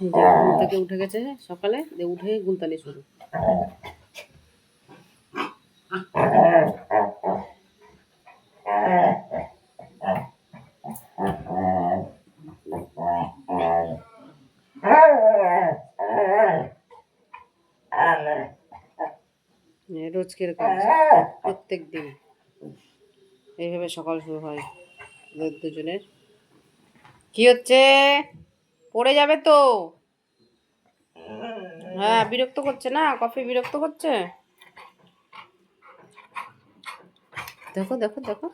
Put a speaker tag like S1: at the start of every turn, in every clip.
S1: এই যে ঘুম থেকে উঠে গেছে সকালে, উঠে গুলতানি শুরু। রোজকের কাজ, প্রত্যেক দিন এইভাবে সকাল শুরু হয় ওদের দুজনের। কি হচ্ছে? পড়ে যাবে তো। হ্যাঁ, বিরক্ত করছে না? কফি বিরক্ত করছে? দেখো দেখো দেখো,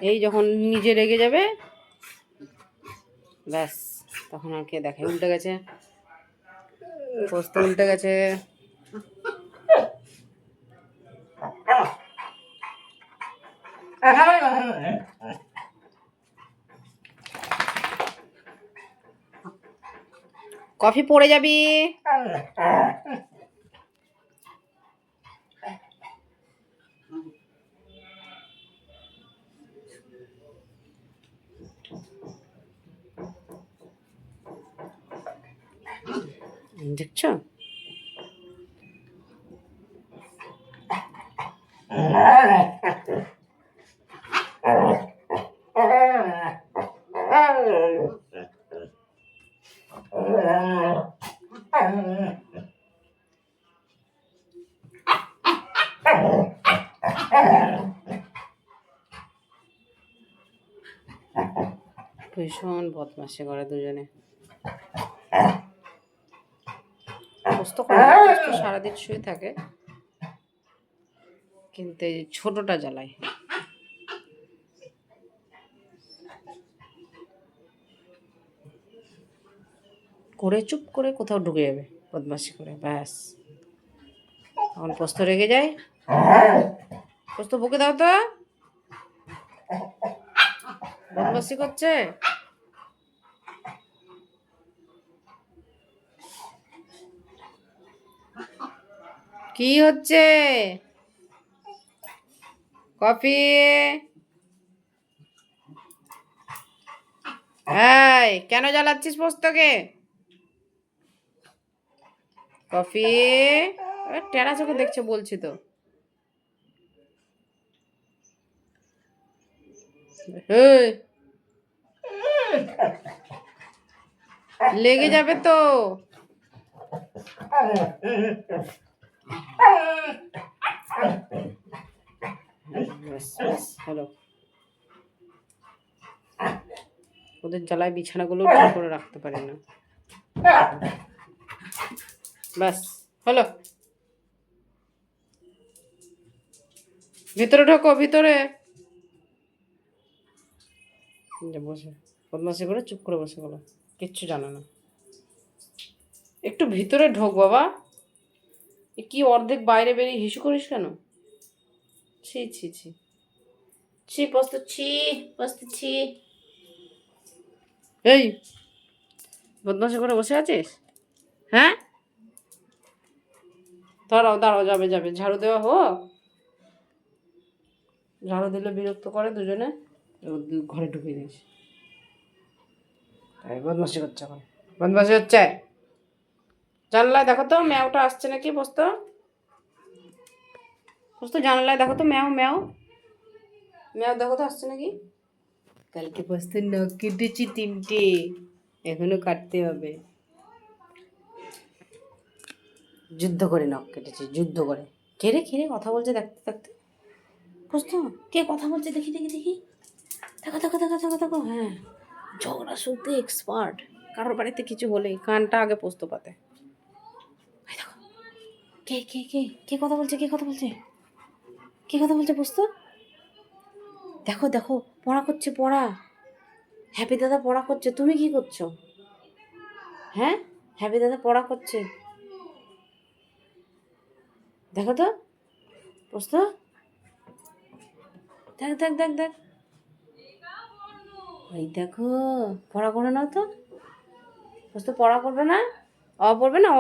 S1: এই যখন নিজে রেগে যাবে ব্যাস, তখন আর কে দেখে। উল্টে গেছে, পোস্ত উল্টে গেছে। কফি পড়ে যাবি। দেখছো? ভীষণ বদমাশি করে দুজনে। পোস্ত সারাদিন শুয়ে থাকে, কিন্তু এই ছোটটা জ্বালায়। করে চুপ করে কোথাও ঢুকে যাবে বদমাশি করে, ব্যাস তখন পোস্ত রেগে যায়। পোস্ত বকে দাও তো, বদমাশি করছে। কি হচ্ছে? কফি, এই কেন জ্বালাচ্ছিস পোস্তকে? কফি, টেরা চোখে দেখছে বলছি তো। লেগে যাবে তো। হ্যালো, ওদের জ্বালায় বিছানাগুলো ঠিক করে রাখতে পারি না। ব্যাস হলো, ভিতরে ঢোকো, ভিতরে বসে বদমাশি করে চুপ করে বসে গেলো, কিচ্ছু জানো না। একটু ভিতরে ঢোক বাবা। কি অর্ধেক বাইরে বেরিয়ে হিসু করিস কেন? ছি ছি ছি ছি, পোস্ত ছি, পোস্ত ছি। এই বদমাশি করে বসে আছিস? হ্যাঁ, দাঁড়াও দাঁড়াও, যাবে যাবে, ঝাড়ু দেওয়া হোক। ঝাড়ু দিলে বিরক্ত করে দুজনে, ঘরে ঢুকিয়ে দিয়েছি। বদমাশি করছে, এখন বদমাশি হচ্ছে। জানলায় দেখো তো ম্যাওটা আসছে নাকি। পোস্ত, পোস্ত জানলায় দেখো তো, ম্যাও ম্যাও ম্যাও দেখো তো আসছে নাকি। কালকে পোস্ত নখ কেটেছি 3টে, এখনো কাটতে হবে। যুদ্ধ করে নখ কেটেছি, যুদ্ধ করে। খেরে খেরে কথা বলছে দেখতে দেখতে। পোস্ত কে কথা বলছে? দেখি দেখি দেখি, দেখো দেখো দেখো দেখো দেখো। হ্যাঁ, ঝগড়া শুনতে এক্সপার্ট। কারোর বাড়িতে কিছু হলে কানটা আগে পোস্ত পাতে। দেখো কে কে কে কে কথা বলছে, কে কথা বলছে, কে কথা বলছে পোস্ত। দেখো দেখো, পড়া করছে, পড়া। হ্যাপি দাদা পড়া করছে, তুমি কি করছো? হ্যাঁ, হ্যাপি দাদা পড়া করছে, দেখো তো পোস্ত। দেখ দেখ দেখ দেখ, ওই দেখো, পড়া করে নাও তো। পোস্ত পড়া করবে না? অ পড়বে না?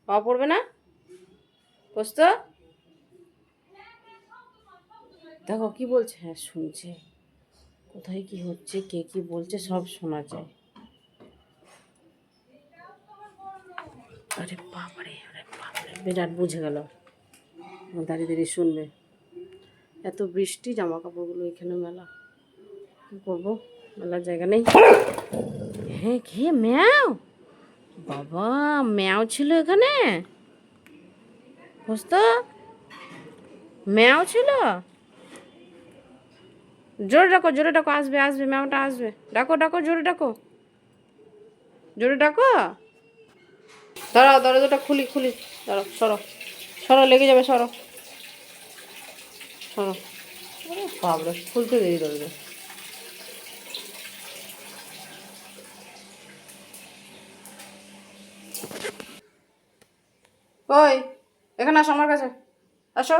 S1: অ পড়বে না পোস্ত? দেখো কি বলছে। হ্যাঁ শুনছে, কোথায় কি হচ্ছে, কে কি বলছে সব শোনা যায়। আরে বাবারে বিরাট বুঝে গেল, দাঁড়িয়ে দাঁড়িয়ে শুনবে। এত বৃষ্টি, জামা কাপড়গুলো এখানে মেলা, কী করবো, মেলার জায়গা নেই। হ্যাঁ কে ম্যাও, বাবা ম্যাও ছিল এখানে, বুঝতো ম্যাও ছিল। জোরে ডাকো, জোরে ডাকো, আসবে আসবে, ম্যাওটা আসবে, ডাকো ডাকো, জোরে ডাকো, জোরে ডাকো। দাঁড়াও, দরজাটা খুলি খুলি, দাঁড়াও, সরো সরো, লেগে যাবে, সরো সরো। আরে বাবরে, খুলতে দেরি দরজা। ওই এখানে আসো আমার কাছে, আসো।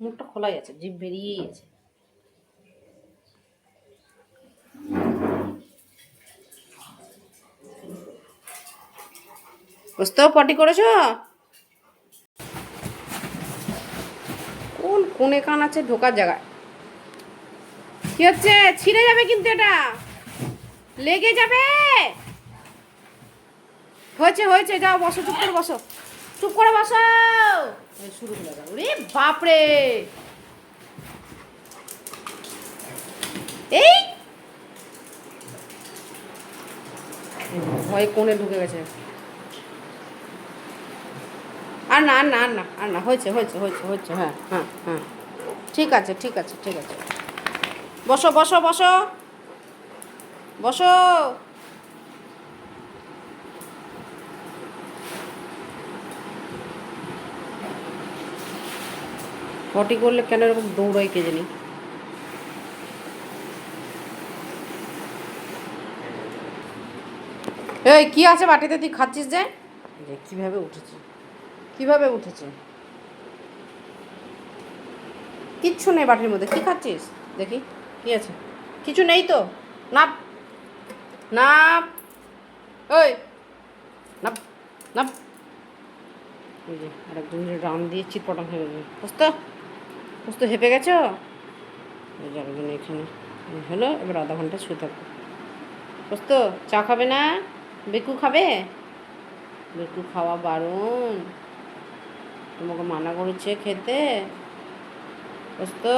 S1: মুখটা খোলাই আছে, জিভ বেরিয়েই আছে। বুঝতেও পটি করেছো? কোন কোণে কান আছে ঢোকার জায়গায়? কি হচ্ছে? ছিঁড়ে যাবে কিন্তু, এটা লেগে যাবে। হয়েছে হয়েছে, যাও বসো, চুপ করে বসো, চুপ করে বসো। শুরু করে দাও, রে বাপরে, এই ভয়ে কোণে ঢুকে গেছে। আর না আর না আর না আর না, হয়েছে হয়েছে হয়েছে হয়েছে, হ্যাঁ হ্যাঁ হ্যাঁ, ঠিক আছে ঠিক আছে ঠিক আছে, বসো বসো বসো বসো। পটি করলে কেন এরকম দৌড়াই কে জানি। এই কি আছে বাটিতে, তুই খাচ্ছিস যে? কিভাবে উঠেছে, কিভাবে উঠেছে? কিচ্ছু নেই বাটির মধ্যে, কি খাচ্ছিস দেখি, কি আছে? কিছু নেই তো, নাপ নাপ, ওই নাপ নাপ। ওই যে আরেকজনের রান দিয়ে চিটপটাং হয়ে গেছে, বুঝতো বুঝতো, হেঁপে গেছো। ওই যে আরেকজন এখানে হলো, এবার আধা ঘন্টা শুয়ে থাকবো, বুঝতো। চা খাবে না? বেকু খাবে? বেকু খাওয়া বারণ, তোমাকে মানা করেছে খেতে, বুঝতো।